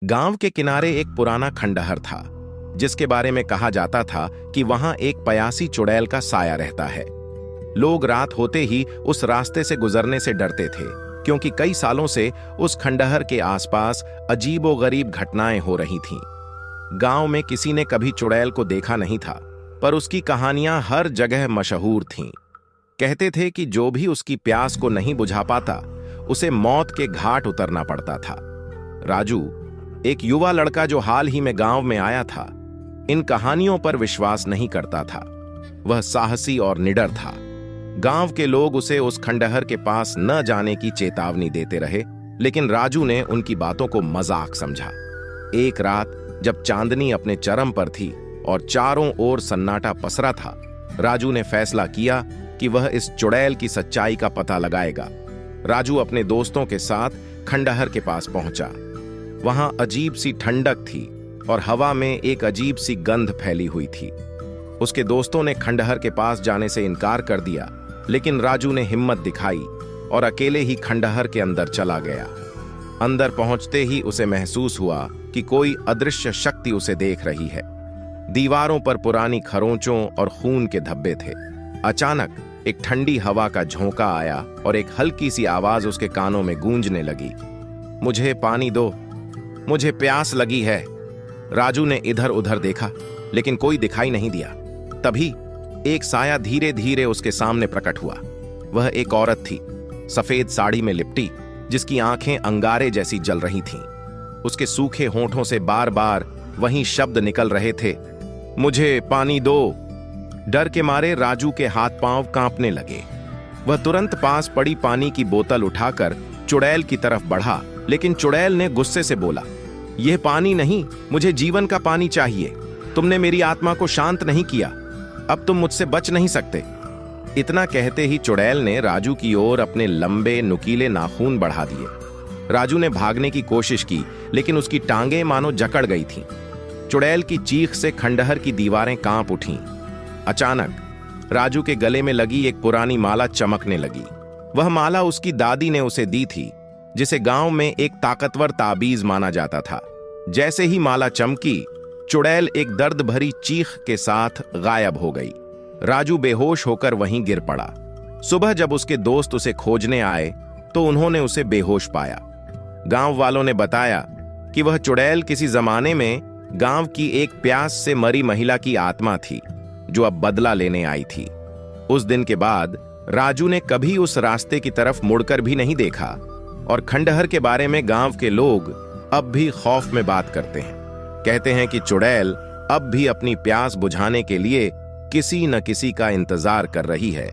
गांव के किनारे एक पुराना खंडहर था, जिसके बारे में कहा जाता था कि वहां एक प्यासी चुड़ैल का साया रहता है। लोग रात होते ही उस रास्ते से गुजरने से डरते थे, क्योंकि कई सालों से उस खंडहर के आसपास अजीबोगरीब घटनाएं हो रही थीं। गांव में किसी ने कभी चुड़ैल को देखा नहीं था, पर उसकी कहानियां हर जगह मशहूर थीं। कहते थे कि जो भी उसकी प्यास को नहीं बुझा पाता, उसे मौत के घाट उतरना पड़ता था। राजू, एक युवा लड़का जो हाल ही में गांव में आया था, इन कहानियों पर विश्वास नहीं करता था। वह साहसी और निडर था। गांव के लोग उसे उस खंडहर के पास न जाने की चेतावनी देते रहे, लेकिन राजू ने उनकी बातों को मजाक समझा। एक रात जब चांदनी अपने चरम पर थी और चारों ओर सन्नाटा पसरा था, राजू ने फैसला किया कि वह इस चुड़ैल की सच्चाई का पता लगाएगा। राजू अपने दोस्तों के साथ खंडहर के पास पहुंचा। वहां अजीब सी ठंडक थी और हवा में एक अजीब सी गंध फैली हुई थी। उसके दोस्तों ने खंडहर के पास जाने से इनकार कर दिया, लेकिन राजू ने हिम्मत दिखाई और अकेले ही खंडहर के अंदर चला गया। अंदर पहुंचते ही उसे महसूस हुआ कि कोई अदृश्य शक्ति उसे देख रही है। दीवारों पर पुरानी खरोंचों और खून के धब्बे थे। अचानक एक ठंडी हवा का झोंका आया और एक हल्की सी आवाज उसके कानों में गूंजने लगी, मुझे पानी दो, मुझे प्यास लगी है। राजू ने इधर उधर देखा, लेकिन कोई दिखाई नहीं दिया। तभी एक साया धीरे धीरे उसके सामने प्रकट हुआ। वह एक औरत थी, सफेद साड़ी में लिपटी, जिसकी आंखें अंगारे जैसी जल रही थीं। उसके सूखे होंठों से बार बार वही शब्द निकल रहे थे, मुझे पानी दो। डर के मारे राजू के हाथ पांव कांपने लगे। वह तुरंत पास पड़ी पानी की बोतल उठाकर चुड़ैल की तरफ बढ़ा, लेकिन चुड़ैल ने गुस्से से बोला, यह पानी नहीं, मुझे जीवन का पानी चाहिए। तुमने मेरी आत्मा को शांत नहीं किया, अब तुम मुझसे बच नहीं सकते। इतना कहते ही चुड़ैल ने राजू की ओर अपने लंबे नुकीले नाखून बढ़ा दिए। राजू ने भागने की कोशिश की, लेकिन उसकी टांगें मानो जकड़ गई थीं। चुड़ैल की चीख से खंडहर की दीवारें कांप उठीं। अचानक राजू के गले में लगी एक पुरानी माला चमकने लगी। वह माला उसकी दादी ने उसे दी थी, जिसे गांव में एक ताकतवर ताबीज माना जाता था। जैसे ही माला चमकी, चुड़ैल एक दर्द भरी चीख के साथ गायब हो गई। राजू बेहोश होकर वहीं गिर पड़ा। सुबह जब उसके दोस्त उसे खोजने आए, तो उन्होंने उसे बेहोश पाया। गांव वालों ने बताया कि वह चुड़ैल किसी जमाने में गांव की एक प्यास से मरी महिला की आत्मा थी, जो अब बदला लेने आई थी। उस दिन के बाद राजू ने कभी उस रास्ते की तरफ मुड़कर भी नहीं देखा, और खंडहर के बारे में गांव के लोग अब भी खौफ में बात करते हैं। कहते हैं कि चुड़ैल अब भी अपनी प्यास बुझाने के लिए किसी न किसी का इंतजार कर रही है।